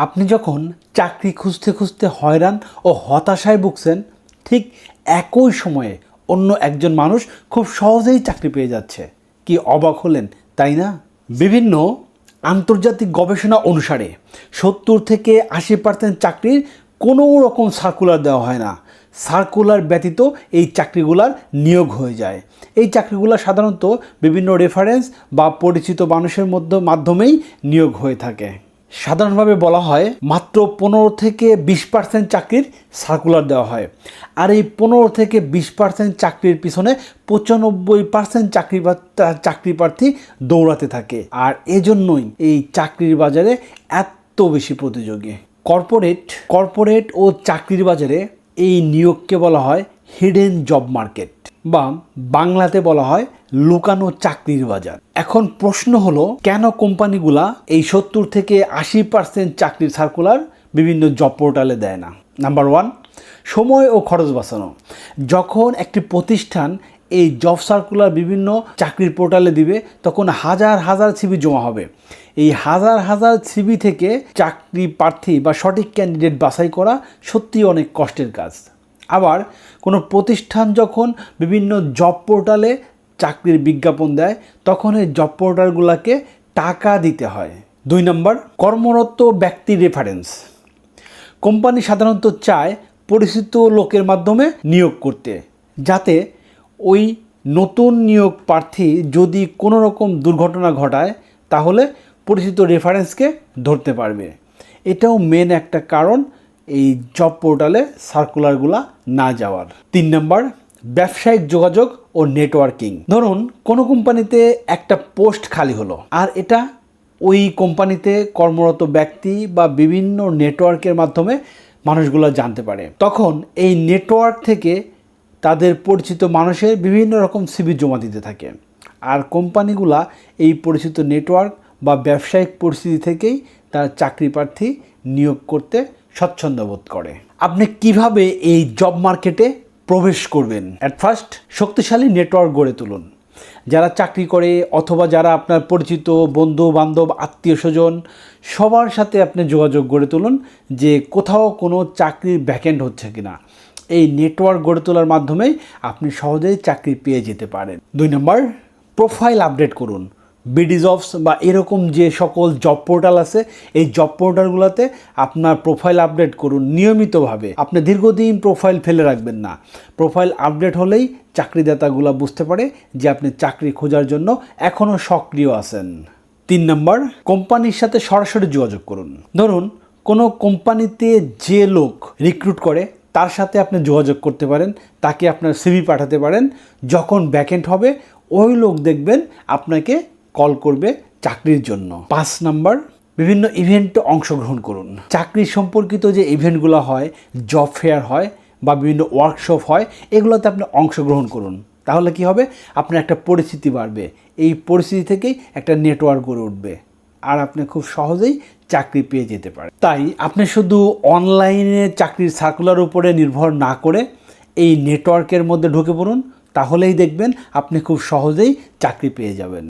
আপনি যখন চাকরি খুঁজতে খুঁজতে হয়রান ও হতাশায় ভুগছেন, ঠিক একই সময়ে অন্য একজন মানুষ খুব সহজেই চাকরি পেয়ে যাচ্ছে। কি অবাক হলেন, তাই না? বিভিন্ন আন্তর্জাতিক গবেষণা অনুসারে 70 থেকে 80% চাকরির কোনো রকম সার্কুলার দেওয়া হয় না। সার্কুলার ব্যতীত এই চাকরিগুলার নিয়োগ হয়ে যায়। এই চাকরিগুলো সাধারণত বিভিন্ন রেফারেন্স বা পরিচিত মানুষের মাধ্যমেই নিয়োগ হয়ে থাকে। সাধারণভাবে বলা হয় মাত্র 15 থেকে 20% চাকরির সার্কুলার দেওয়া হয়, আর এই 15 থেকে 20% চাকরির পিছনে 95% চাকরি প্রার্থী দৌড়াতে থাকে। আর এজন্যই এই চাকরির বাজারে এত বেশি প্রতিযোগী। কর্পোরেট ও চাকরির বাজারে এই নিয়োগকে বলা হয় হিডেন জব মার্কেট, বা বাংলাতে বলা হয় লুকানো চাকরির বাজার। এখন প্রশ্ন হলো, কেন কোম্পানিগুলা এই 70 থেকে 80% চাকরির সার্কুলার বিভিন্ন জব পোর্টালে দেয় না? নাম্বার 1, সময় ও খরচ বাঁচানো। যখন একটি প্রতিষ্ঠান এই জব সার্কুলার বিভিন্ন চাকরির পোর্টালে দিবে, তখন হাজার হাজার সিভি জমা হবে। এই হাজার হাজার সিভি থেকে চাকরি প্রার্থী বা সঠিক ক্যান্ডিডেট বাছাই করা সত্যিই অনেক কষ্টের কাজ। আবার কোনো প্রতিষ্ঠান যখন বিভিন্ন জব পোর্টালে চাকরির বিজ্ঞাপন দেয়, তখন এই জব পোর্টালগুলোকে টাকা দিতে হয়। 2 নম্বর, কর্মরত ব্যক্তির রেফারেন্স। কোম্পানি সাধারণত চায় পরিচিত লোকের মাধ্যমে নিয়োগ করতে, যাতে ওই নতুন নিয়োগ প্রার্থী যদি কোনো রকম দুর্ঘটনা ঘটায়, তাহলে পরিচিত রেফারেন্সকে ধরতে পারবে। এটাও মেন একটা কারণ এই জব পোর্টালে সার্কুলারগুলো না যাওয়ার। 3 নম্বর, ব্যবসায়িক যোগাযোগ ও নেটওয়ার্কিং। ধরুন কোনো কোম্পানিতে একটা পোস্ট খালি হলো, আর এটা ওই কোম্পানিতে কর্মরত ব্যক্তি বা বিভিন্ন নেটওয়ার্কের মাধ্যমে মানুষগুলো জানতে পারে। তখন এই নেটওয়ার্ক থেকে তাদের পরিচিত মানুষের বিভিন্ন রকম সিভি জমা দিতে থাকে, আর কোম্পানিগুলা এই পরিচিত নেটওয়ার্ক বা ব্যবসায়িক পরিস্থিতি থেকেই তার চাকরি প্রার্থী নিয়োগ করতে স্বচ্ছন্দ বোধ করে। আপনি কিভাবে এই জব মার্কেটে প্রবেশ করবেন? অ্যাট ফার্স্ট, শক্তিশালী নেটওয়ার্ক গড়ে তুলুন। যারা চাকরি করে অথবা যারা আপনার পরিচিত বন্ধু বান্ধব আত্মীয় স্বজন, সবার সাথে আপনি যোগাযোগ গড়ে তুলুন যে কোথাও কোনো চাকরির ভ্যাকেন্ট হচ্ছে কিনা। এই নেটওয়ার্ক গড়ে তোলার মাধ্যমেই আপনি সহজেই চাকরি পেয়ে যেতে পারেন। 2 নম্বর, প্রোফাইল আপডেট করুন। বিডি জবস বা এরকম যে সকল জব পোর্টাল আছে, এই জব পোর্টালগুলোতে আপনার প্রোফাইল আপডেট করুন নিয়মিতভাবে। আপনি দীর্ঘদিন প্রোফাইল ফেলে রাখবেন না। প্রোফাইল আপডেট হলেই চাকরিদাতাগুলো বুঝতে পারে যে আপনি চাকরি খোঁজার জন্য এখনও সক্রিয় আছেন। 3 নম্বর, কোম্পানির সাথে সরাসরি যোগাযোগ করুন। ধরুন কোনো কোম্পানিতে যে লোক রিক্রুট করে, তার সাথে আপনি যোগাযোগ করতে পারেন, তাকে আপনার সিভি পাঠাতে পারেন। যখন ভ্যাকেন্ট হবে, ওই লোক দেখবেন আপনাকে কল করবে চাকরির জন্য। 5 নম্বর, বিভিন্ন ইভেন্টে অংশগ্রহণ করুন। চাকরি সম্পর্কিত যে ইভেন্টগুলো হয়, জব ফেয়ার হয় বা বিভিন্ন ওয়ার্কশপ হয়, এগুলোতে আপনি অংশগ্রহণ করুন। তাহলে কি হবে? আপনার একটা পরিচিতি বাড়বে। এই পরিস্থিতি থেকেই একটা নেটওয়ার্ক গড়ে উঠবে, আর আপনি খুব সহজেই চাকরি পেয়ে যেতে পারেন। তাই আপনি শুধু অনলাইনে চাকরির সার্কুলার উপরে নির্ভর না করে এই নেটওয়ার্কের মধ্যে ঢুকে পড়ুন, তাহলেই দেখবেন আপনি খুব সহজেই চাকরি পেয়ে যাবেন।